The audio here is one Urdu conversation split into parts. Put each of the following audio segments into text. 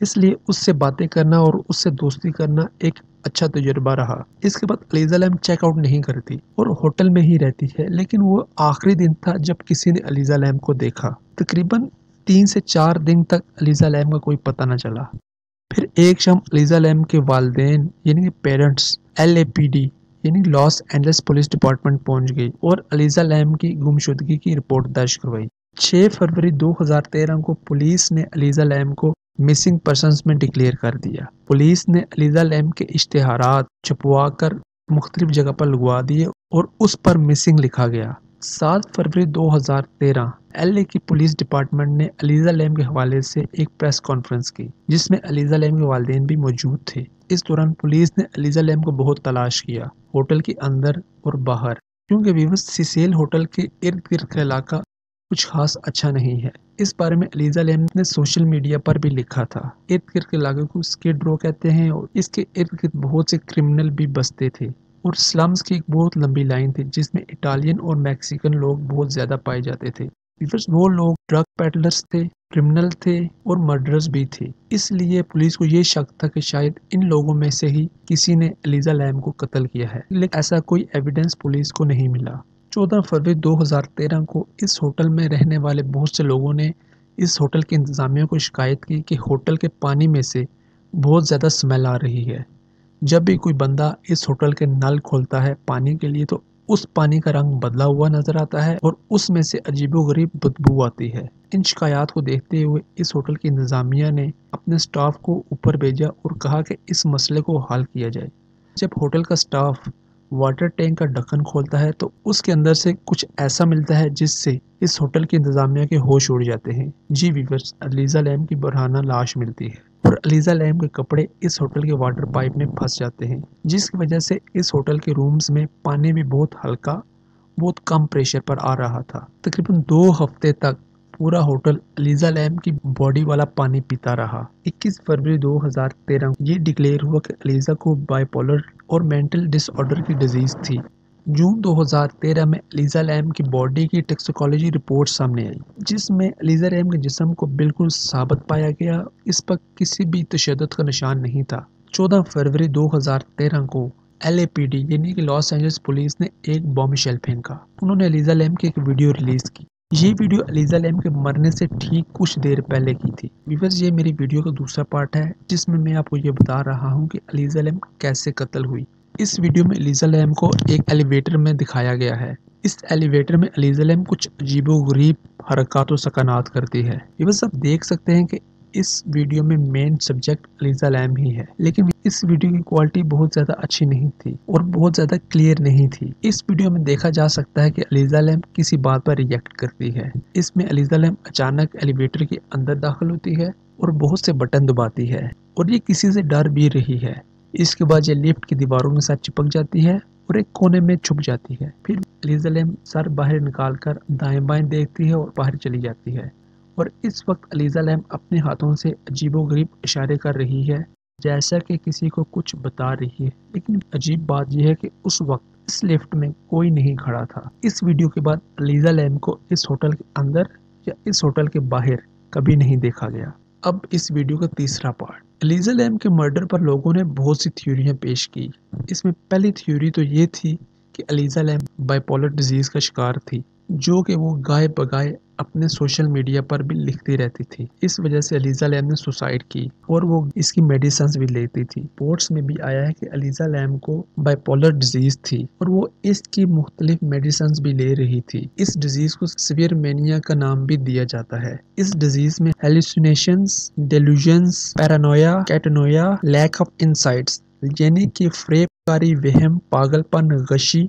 اس لیے اس سے باتیں کرنا اور اس سے دوستی کرنا ایک اچھا تجربہ رہا۔ اس کے بعد علیزہ لیم چیک آؤٹ نہیں کرتی اور ہوٹل میں ہی رہتی ہے، لیکن وہ آخری دن تھا جب کسی نے علیزہ لیم کو دیکھا۔ تقریباً 3 سے 4 دن تک علیزہ لیم کا کوئی پتہ نہ چلا۔ پھر ایک شام علیزہ لیم کے والدین یعنی کہ پیرنٹس LAPD یعنی لاس اینجلس پولیس ڈپارٹمنٹ پہنچ گئی اور علیزہ لیم کی گمشدگی کی رپورٹ درج کروائی۔ 6 فروری 2013 کو پولیس نے علیزہ لیم کو مسنگ پرسنز میں ڈکلیئر کر دیا۔ پولیس نے علیزہ لیم کے اشتہارات چھپوا کر مختلف جگہ پر لگوا دیے اور اس پر مسنگ لکھا گیا۔ 7 فروری 2013 LA کی پولیس ڈپارٹمنٹ نے علیزہ لیم کے حوالے سے ایک پریس کانفرنس کی، جس میں علیزہ لیم کے والدین بھی موجود تھے۔ اس دوران پولیس نے علیزہ لیم کو بہت تلاش کیا، ہوٹل کے اندر اور باہر، کیونکہ ویوس سیسیل ہوٹل کے ارد گرد کا علاقہ کچھ خاص اچھا نہیں ہے۔ اس بارے میں علیزہ لیم نے سوشل میڈیا پر بھی لکھا تھا۔ ارد گرد کے علاقے کو اسکیڈ رو کہتے ہیں اور اس کے ارد گرد بہت سے کرمنل بھی بستے تھے اور سلمز کی ایک بہت لمبی لائن تھی جس میں اٹالین اور میکسیکن لوگ بہت زیادہ پائے جاتے تھے۔ وہ لوگ ڈرگ پیڈلرز تھے، کرمنل تھے اور مرڈرز بھی تھے۔ اس لیے پولیس کو یہ شک تھا کہ شاید ان لوگوں میں سے ہی کسی نے علیزہ لیم کو قتل کیا ہے، لیکن ایسا کوئی ایویڈنس پولیس کو نہیں ملا۔ 14 فروری 2013 کو اس ہوٹل میں رہنے والے بہت سے لوگوں نے اس ہوٹل کی انتظامیہ کو شکایت کی کہ ہوٹل کے پانی میں سے بہت زیادہ اسمیل آ رہی ہے۔ جب بھی کوئی بندہ اس ہوٹل کے نل کھولتا ہے پانی کے لیے تو اس پانی کا رنگ بدلا ہوا نظر آتا ہے اور اس میں سے عجیب و غریب بدبو آتی ہے۔ ان شکایات کو دیکھتے ہوئے اس ہوٹل کی انتظامیہ نے اپنے سٹاف کو اوپر بھیجا اور کہا کہ اس مسئلے کو حل کیا جائے۔ جب ہوٹل کا سٹاف واٹر ٹینک کا ڈھکن کھولتا ہے تو اس کے اندر سے کچھ ایسا ملتا ہے جس سے اس ہوٹل کی انتظامیہ کے ہوش اڑ جاتے ہیں۔ جی ویورز، علیزہ لیم کی برہنہ لاش ملتی ہے اور علیزہ لیم کے کپڑے اس ہوٹل کے واٹر پائپ میں پھنس جاتے ہیں، جس کی وجہ سے اس ہوٹل کے رومز میں پانی بھی بہت ہلکا، بہت کم پریشر پر آ رہا تھا۔ تقریباً 2 ہفتے تک پورا ہوٹل علیزہ لیم کی باڈی والا پانی پیتا رہا۔ 21 فروری 2013 یہ ڈکلیئر ہوا کہ علیزہ کو بائی پولر اور مینٹل ڈس آرڈر کی ڈیزیز تھی۔ جون 2013 میں علیزہ لیم کی باڈی کی ٹیکسیکولوجی رپورٹ سامنے آئی، جس میں علیزہ لیم کے جسم کو بالکل ثابت پایا گیا، اس پر کسی بھی تشدد کا نشان نہیں تھا۔ 14 فروری 2013 کو LAPD یعنی کہ لاس اینجلس پولیس نے ایک بام شیل پھینکا۔ انہوں نے علیزہ لیم کی ایک ویڈیو ریلیز کی۔ یہ ویڈیو علیزہ لیم کے مرنے سے ٹھیک کچھ دیر پہلے کی تھی۔ ویورز، یہ میری ویڈیو کا دوسرا پارٹ ہے جس میں میں آپ کو یہ بتا رہا ہوں کہ علیزہ لیم کیسے قتل ہوئی۔ اس ویڈیو میں علیزہ لیم کو ایک ایلیویٹر میں دکھایا گیا ہے۔ اس ایلیویٹر میں علیزہ لیم کچھ عجیب و غریب حرکات و سکنات کرتی ہے۔ ویورز، آپ دیکھ سکتے ہیں کہ اس ویڈیو میں مین سبجیکٹ علیزہ لیم ہی ہے، لیکن اس ویڈیو کی کوالٹی بہت زیادہ اچھی نہیں تھی اور بہت زیادہ کلیئر نہیں تھی۔ اس ویڈیو میں دیکھا جا سکتا ہے کہ علیزہ لیم کسی بات پر ریئیکٹ کرتی ہے۔ اس میں علیزہ لیم اچانک ایلیویٹر کے اندر داخل ہوتی ہے اور بہت سے بٹن دباتی ہے اور یہ کسی سے ڈر بھی رہی ہے۔ اس کے بعد یہ لفٹ کی دیواروں کے ساتھ چپک جاتی ہے اور ایک کونے میں چھپ جاتی ہے۔ پھر علیزہ لیم سر باہر نکال کر دائیں بائیں دیکھتی ہے اور باہر چلی جاتی ہے، اور اس وقت علیزہ لیم اپنے ہاتھوں سے عجیب و غریب اشارے کر رہی ہے جیسا کہ کسی کو کچھ بتا رہی ہے۔ لیکن عجیب بات یہ ہے کہ اس وقت اس لفٹ میں کوئی نہیں کھڑا تھا۔ اس ویڈیو کے بعد علیزہ لیم کو اس ہوٹل کے اندر یا اس ہوٹل کے باہر کبھی نہیں دیکھا گیا۔ اب اس ویڈیو کا تیسرا پارٹ۔ علیزہ لیم کے مرڈر پر لوگوں نے بہت سی تھیوریاں پیش کی۔ اس میں پہلی تھیوری تو یہ تھی کہ علیزہ لیم بائی پولر ڈیزیز کا شکار تھی، جو کہ وہ گائے بگائے اپنے سوشل میڈیا پر بھی لکھتی رہتی تھی۔ اس وجہ سے علیزہ لیم نے سوسائڈ کی اور وہ اس کی میڈیسنز بھی لیتی تھی۔ رپورٹس میں بھی آیا ہے کہ علیزہ لیم کو بائی پولر ڈیزیز تھی اور وہ اس کی مختلف میڈیسنز بھی لے رہی تھی۔ اس ڈیزیز کو سیویئر مینیا کا نام بھی دیا جاتا ہے۔ اس ڈیزیز میں hallucinations, delusions, paranoia, catatonia, lack of insights یعنی کہ فریب کاری، وہم، پاگل پن، غشی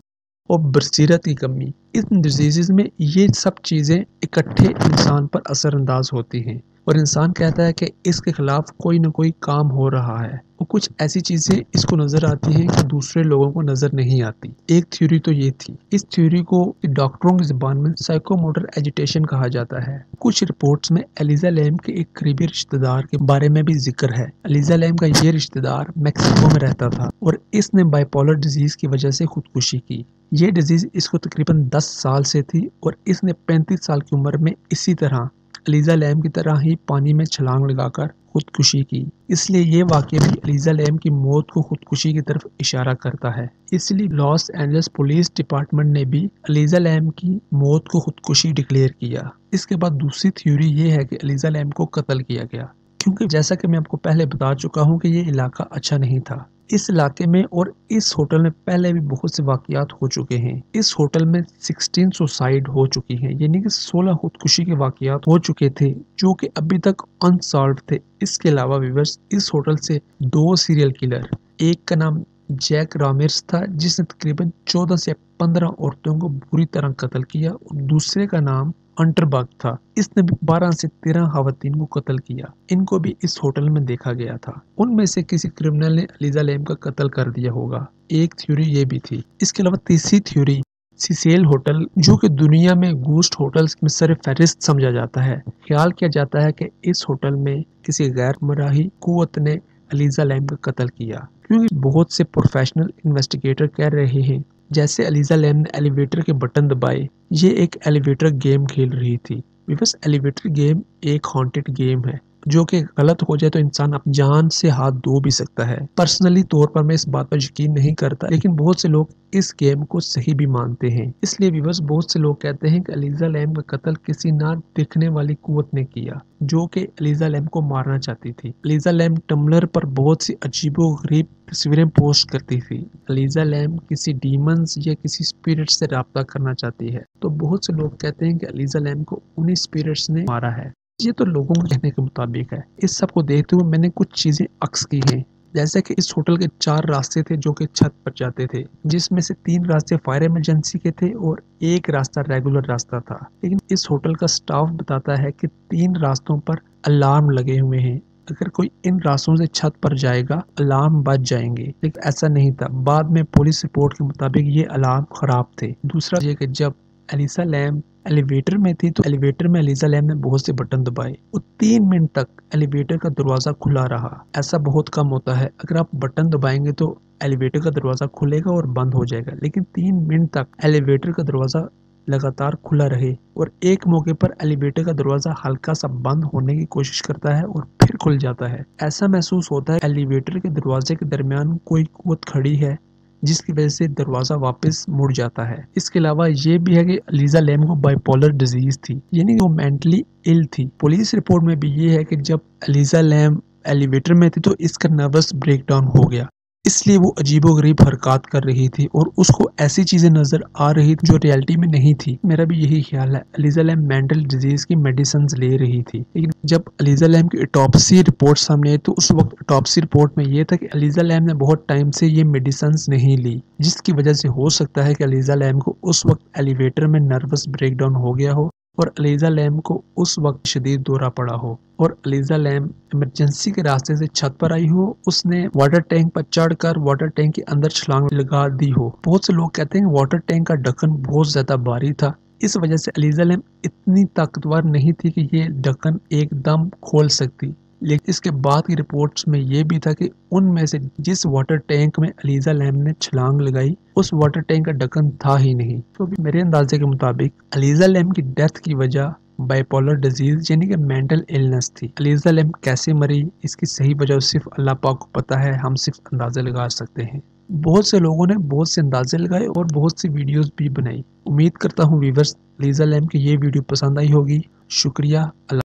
اور بصیرت کی کمی، ان ڈیزیزز میں یہ سب چیزیں اکٹھے انسان پر اثر انداز ہوتی ہیں اور انسان کہتا ہے کہ اس کے خلاف کوئی نہ کوئی کام ہو رہا ہے اور کچھ ایسی چیزیں اس کو نظر آتی ہیں کہ دوسرے لوگوں کو نظر نہیں آتی۔ ایک تھیوری تو یہ تھی۔ اس تھیوری کو ڈاکٹروں کی زبان میں سائیکو موٹر ایجیٹیشن کہا جاتا ہے۔ کچھ رپورٹس میں علیزہ لیم کے ایک قریبی رشتہ دار کے بارے میں بھی ذکر ہے۔ علیزہ لیم کا یہ رشتہ دار میکسیکو میں رہتا تھا اور اس نے بائی پولر ڈیزیز کی وجہ سے خودکشی کی۔ یہ ڈیزیز اس کو تقریباً 10 سال سے تھی اور اس نے 35 سال کی عمر میں اسی طرح علیزہ لیم کی طرح ہی پانی میں چھلانگ لگا کر خودکشی کی، اس لیے یہ واقعہ بھی الیزا لیم کی موت کو خودکشی کی طرف اشارہ کرتا ہے۔ اس لیے لاس اینجلس پولیس ڈپارٹمنٹ نے بھی الیزا لیم کی موت کو خودکشی ڈکلیئر کیا۔ اس کے بعد دوسری تھیوری یہ ہے کہ الیزا لیم کو قتل کیا گیا، کیونکہ جیسا کہ میں آپ کو پہلے بتا چکا ہوں کہ یہ علاقہ اچھا نہیں تھا۔ اس علاقے میں اور اس ہوٹل میں پہلے بھی بہت سے واقعات ہو چکے ہیں۔ اس ہوٹل میں 16 سوسائیڈ ہو چکی ہیں، یعنی کہ 16 خودکشی کے واقعات ہو چکے تھے جو کہ ابھی تک انسالوڈ تھے۔ اس کے علاوہ ویورز اس ہوٹل سے 2 سیریل کلر، ایک کا نام جیک رامیرز تھا جس نے تقریباً 14 سے 15 عورتوں کو بری طرح قتل کیا، اور دوسرے کا نام انٹربرگ تھا، اس نے بھی 12 سے 13 خواتین کو قتل کیا۔ ان کو بھی اس ہوٹل میں دیکھا گیا تھا۔ ان میں سے کسی کرمنل نے الیزا لیم کا قتل کر دیا ہوگا، ایک تھیوری یہ بھی تھی۔ اس کے علاوہ تیسری تھیوری سیسیل ہوٹل، جو کہ دنیا میں گوسٹ ہوٹلز میں سر فہرست سمجھا جاتا ہے۔ خیال کیا جاتا ہے کہ اس ہوٹل میں کسی غیر مرئی قوت نے الیزا لیم کا قتل کیا، کیونکہ بہت سے پروفیشنل انویسٹیگیٹر کہہ رہے ہیں جیسے الیزا لیم نے ایلیویٹر کے بٹن دبائے، یہ ایک ایلیویٹر گیم کھیل رہی تھی۔ بس ایلیویٹر گیم ایک ہانٹڈ گیم ہے، جو کہ غلط ہو جائے تو انسان اپنی جان سے ہاتھ دھو بھی سکتا ہے۔ پرسنلی طور پر میں اس بات پر یقین نہیں کرتا، لیکن بہت سے لوگ اس گیم کو صحیح بھی مانتے ہیں۔ اس لیے ویورز بہت سے لوگ کہتے ہیں کہ الیزا لیم کا قتل کسی نہ دکھنے والی قوت نے کیا، جو کہ الیزا لیم کو مارنا چاہتی تھی۔ الیزا لیم ٹمبلر پر بہت سی عجیب و غریب تصویریں پوسٹ کرتی تھی۔ الیزا لیم کسی ڈیمنز یا کسی اسپرٹ سے رابطہ کرنا چاہتی ہے، تو بہت سے لوگ کہتے ہیں کہ الیزا لیم کو انہی اسپرٹس نے مارا ہے۔ یہ تو لوگوں کے کہنے کے مطابق ہے۔ اس سب کو دیکھتے ہوئے میں نے کچھ چیزیں عکس کی ہیں، جیسے کہ اس ہوٹل کے 4 راستے تھے جو کہ چھت پر جاتے تھے، جس میں سے 3 راستے فائر ایمرجنسی کے تھے اور ایک راستہ ریگولر راستہ تھا۔ لیکن اس ہوٹل کا سٹاف بتاتا ہے کہ 3 راستوں پر الارم لگے ہوئے ہیں، اگر کوئی ان راستوں سے چھت پر جائے گا الارم بج جائیں گے، لیکن ایسا نہیں تھا۔ بعد میں پولیس رپورٹ کے مطابق یہ الارم خراب تھے۔ دوسرا یہ کہ جب الیزا لیم ایلیویٹر میں تھی تو ایلیویٹر میں الیزا لیم نے بہت سے بٹن دبائے اور 3 منٹ تک ایلیویٹر کا دروازہ کھلا رہا۔ ایسا بہت کم ہوتا ہے، اگر آپ بٹن دبائیں گے تو ایلیویٹر کا دروازہ کھلے گا اور بند ہو جائے گا، لیکن 3 منٹ تک ایلیویٹر کا دروازہ لگاتار کھلا رہے، اور ایک موقع پر ایلیویٹر کا دروازہ ہلکا سا بند ہونے کی کوشش کرتا ہے اور پھر کھل جاتا ہے۔ ایسا محسوس ہوتا ہے ایلیویٹر کے دروازے کے درمیان کوئی قوت کھڑی ہے، جس کی وجہ سے دروازہ واپس مڑ جاتا ہے۔ اس کے علاوہ یہ بھی ہے کہ الیزا لیم کو بائی پولر ڈیزیز تھی، یعنی وہ مینٹلی ال تھی۔ پولیس رپورٹ میں بھی یہ ہے کہ جب الیزا لیم ایلیویٹر میں تھی تو اس کا نروس بریک ڈاؤن ہو گیا، اس لیے وہ عجیب و غریب حرکات کر رہی تھی اور اس کو ایسی چیزیں نظر آ رہی تھی جو ریئلٹی میں نہیں تھی۔ میرا بھی یہی خیال ہے، الیزا لیم مینٹل ڈیزیز کی میڈیسنز لے رہی تھی، لیکن جب الیزا لیم کی اٹاپسی رپورٹ سامنے آئی تو اس وقت اٹاپسی رپورٹ میں یہ تھا کہ الیزا لیم نے بہت ٹائم سے یہ میڈیسنز نہیں لی، جس کی وجہ سے ہو سکتا ہے کہ الیزا لیم کو اس وقت ایلیویٹر میں نروس بریک ڈاؤن ہو گیا ہو اور الیزا لیم کو اس وقت شدید دورہ پڑا ہو، اور الیزا لیم ایمرجنسی کے راستے سے چھت پر آئی ہو، اس نے واٹر ٹینک پر چڑھ کر واٹر ٹینک کے اندر چھلانگ لگا دی ہو۔ بہت سے لوگ کہتے ہیں کہ واٹر ٹینک کا ڈھکن بہت زیادہ بھاری تھا، اس وجہ سے الیزا لیم اتنی طاقتور نہیں تھی کہ یہ ڈھکن ایک دم کھول سکتی۔ لیکن اس کے بعد کی رپورٹس میں یہ بھی تھا کہ ان میں سے جس واٹر ٹینک میں الیزا لیم نے چھلانگ لگائی اس واٹر ٹینک کا ڈھکن تھا ہی نہیں۔ تو میرے اندازے کے مطابق الیزا لیم کی ڈیتھ کی وجہ بائی پولر ڈیزیز یعنی کہ مینٹل ایلنس تھی۔ الیزا لیم کیسے مری اس کی صحیح وجہ صرف اللہ پاک کو پتہ ہے، ہم صرف اندازے لگا سکتے ہیں۔ بہت سے لوگوں نے بہت سے اندازے لگائے اور بہت سی ویڈیوز بھی بنائی۔ امید کرتا ہوں ویورز الیزا لیم کی یہ ویڈیو پسند آئی ہوگی۔ شکریہ۔ اللہ